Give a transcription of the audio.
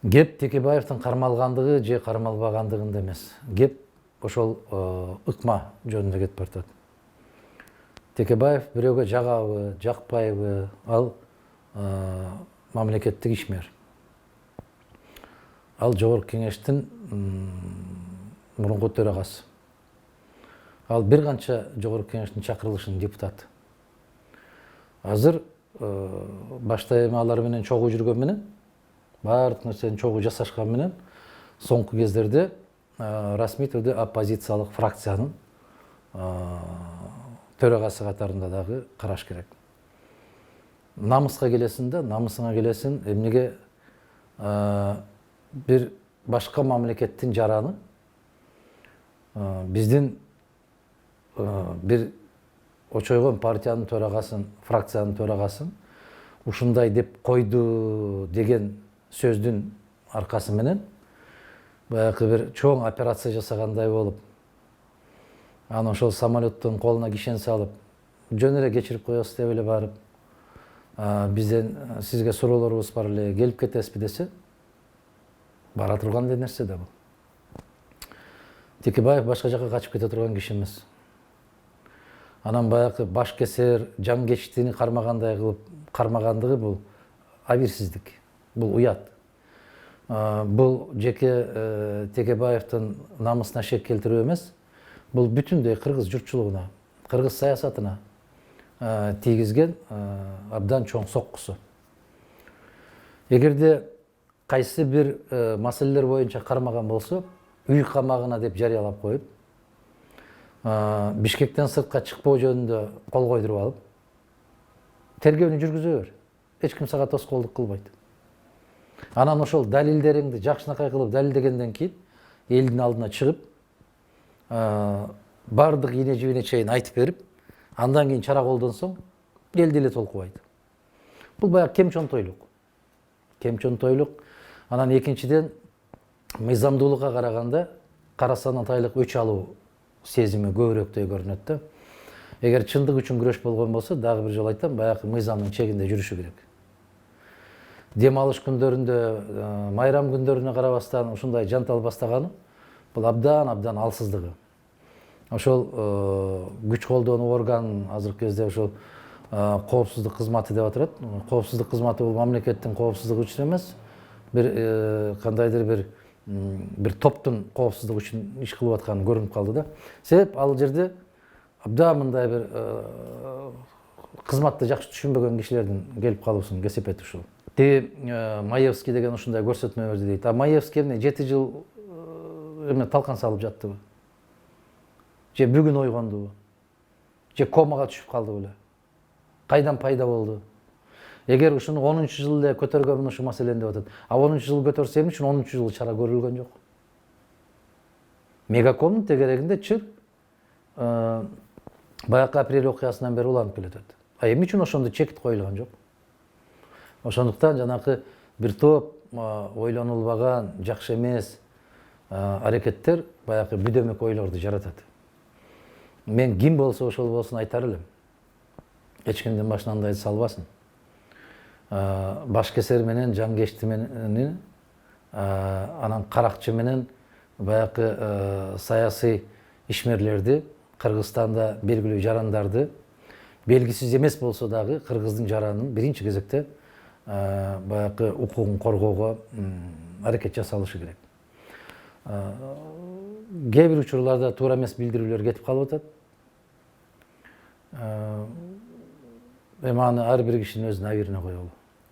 Кеп Текебаевдин кармалгандыгы же кармалбагандыгында эмес. Кеп ошол ыкма жөнүндө кетип баратат. Текебаев бирөөгө жагабы, жакпайбы, ал мамлекеттик ишмер. Ал Жогорку Кеңештин мурунку төрагасы. Ал бир канча Жогорку Кеңештин чакырылышынын депутаты. Азыр башта эми алар менен чогуу жүргөн менен, баардык нерсени чогуу жасашкан менен, соңку кездерде расмий түрдө оппозициялык фракциянын төрагасы катарында дагы караш керек. Намыска келесиң да, намысыңа келесиң, эмнеге бир башка мамлекеттин жараны биздин бир очойгон партиянын төрагасын, фракциянын төрагасын ушундай деп койду деген сөздүн аркасы менен баягы бир чоң операция жасагандай болуп, аны ошол самолеттун колуна кишен салып, жөн эле кечирип коебуз деп эле барып, бизден сизге суроолорубуз бар эле, келип кетесизби десе, бара турган нерсе да бул. Текебаев башка жака качып кете турган киши эмес. Анан баягы баш кесер, жан кечтини кармагандай кылып кармагандыгы бул абийирсиздик, бул уят. Бул жеке Текебаевдин намысына шек келтирүү эмес, бул бүтүндөй кыргыз журтчулугуна, кыргыз саясатына тийгизген абдан чоң соккусу. Эгерде кайсы бир маселелер боюнча кармаган болсо, үй камагына деп жарыялап коюп, Бишкектен сыртка чыкпоо жөнүндө кол койдуруп алып, тергөөнү жүргүзө бер. Эч ким сага тоскоолдук кылбайт. Анан ошол далилдериңди жакшынакай кылып далилдегенден кийин элдин алдына чыгып, бардык ийне жибине чейин айтып берип, андан кийин чара колдонсоң, эл деле толкубайт. Бул баягы кемчонтойлук. Кемчонтойлук. Анан экинчиден, мыйзамдуулукка караганда карасан атайлык өч алуу сезими көбүрөөктөй көрүнөт да. Эгер чындык үчүн күрөш болгон болсо, дагы бир жолу айтам, баягы мыйзамдын чегинде жүрүшү керек. Дем алыш күндөрүндө, майрам күндөрүнө карабастан ушундай жантал бастаганы, бул абдан алсыздыгы. Ошол күч колдонуу орган азыркы кезде ошол коопсуздук кызматы деп атырат. Коопсуздук кызматы бул мамлекеттин коопсуздугу үчүн эмес, бир кандайдыр бир топтун коопсуздугу үчүн иш кылып атканы көрүнүп калды да. Себеп ал жерде абдан мындай бир кызматты жакшы түшүнбөгөн кишилердин келип калуусунун кесепети ушул. Маевский деген ушундай көрсөтмө берди дейт. Маевский эмне 7 жыл эме талкан салып жаттыбы? Же бүгүн ойгондубу? Же комага түшүп калды беле? Кайдан пайда болду? Эгер ушуну 10-жыл эле көтөргөн ушу маселени деп атат. 10-жыл көтөрсө эмне үчүн 10-жыл чара көрүлгөн жок? Мегакомдун тегерегинде чыр баягы апрель окуясынан бери уланып келатат. Эмне үчүн ошондо чекит коюлган жок? Ошондуктан жанакы бир топ ойлонулбаган, жакшы эмес аракеттер баягы бүдөмөк ойлорду жаратат. Мен ким болсо ошол болсун айтар элем. Эч кимдин башына андайды салбасын. Баш кесер менен, жан кечти менен, анан каракчы менен баягы саясий ишмерлерди, Кыргызстанда белгилүү жарандарды, белгисиз эмес болсо дагы кыргыздын жаранын биринчи кезекте баягы укугун коргоого аракет жасалышы керек. Кээ бир учурларда туура эмес билдирүүлөр кетип калып атат. Эми аны ар бир кишинин өзүнүн абийирине коелу.